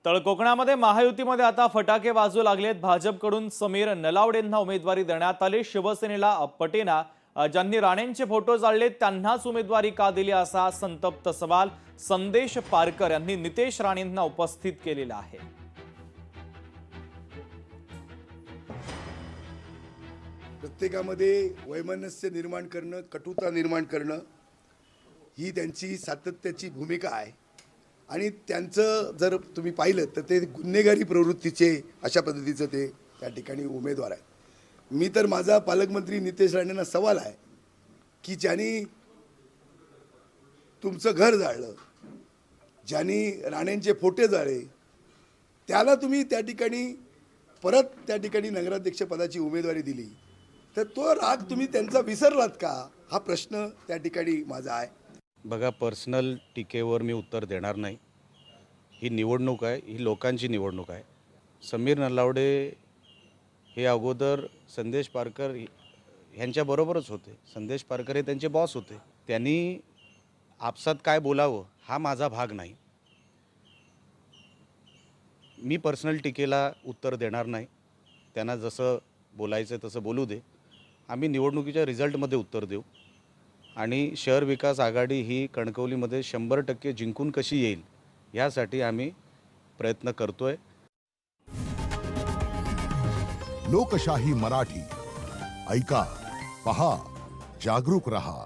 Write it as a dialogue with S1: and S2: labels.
S1: तर कोकणामध्ये महायुतीमध्ये आता फटाके वाजू लागलेत। भाजपकडून समीर नलावडेंना उमेदवारी देण्यात आली। शिवसेनेला पटेना ज्यांनी राणेंचे फोटो जाळले त्यांनाच उमेदवारी का दिली असा संतप्त सवाल संदेश पारकर यांनी नितेश राणेंना उपस्थित केलेला आहे।
S2: प्रत्येकामध्ये वैमनस्य निर्माण करणं, कटुता निर्माण करणं ही त्यांची सातत्याची भूमिका आहे आणि त्यांचं जर तुम्ही पाहिलं तर ते गुन्हेगारी प्रवृत्तीचे अशा पद्धतीचं ते त्या ठिकाणी उमेदवार आहे। मी तर माझा पालकमंत्री नितेश राणेंना सवाल आहे की ज्यांनी तुमचं घर जाळलं, ज्यांनी राणेंचे फोटो जाळले, त्याला तुम्ही त्या ठिकाणी परत त्या ठिकाणी नगराध्यक्ष पदाची उमेदवारी दिली, तर तो राग तुम्ही त्यांचा विसरलात का, हा प्रश्न त्या ठिकाणी माझा आहे।
S3: बघा, पर्सनल टीकेवर मी उत्तर देणार नाही। ही निवडणूक आहे, ही लोकांची निवडणूक आहे। समीर नलावडे हे अगोदर संदेश पारकर यांच्याबरोबरच होते। संदेश पारकर हे त्यांचे बॉस होते। त्यांनी आपसात काय बोलावं हा माझा भाग नाही। मी पर्सनल टीकेला उत्तर देणार नाही। त्यांना जसं बोलायचं तसं बोलू दे। आम्ही निवडणुकीच्या रिझल्टमध्ये उत्तर देऊ आणि शहर विकास आघाडी ही कणकवलीमध्ये 100% जिंकून कशी येईल यासाठी आम्ही प्रयत्न करतोय।
S4: लोकशाही मराठी ऐका, पहा, जागरूक रहा।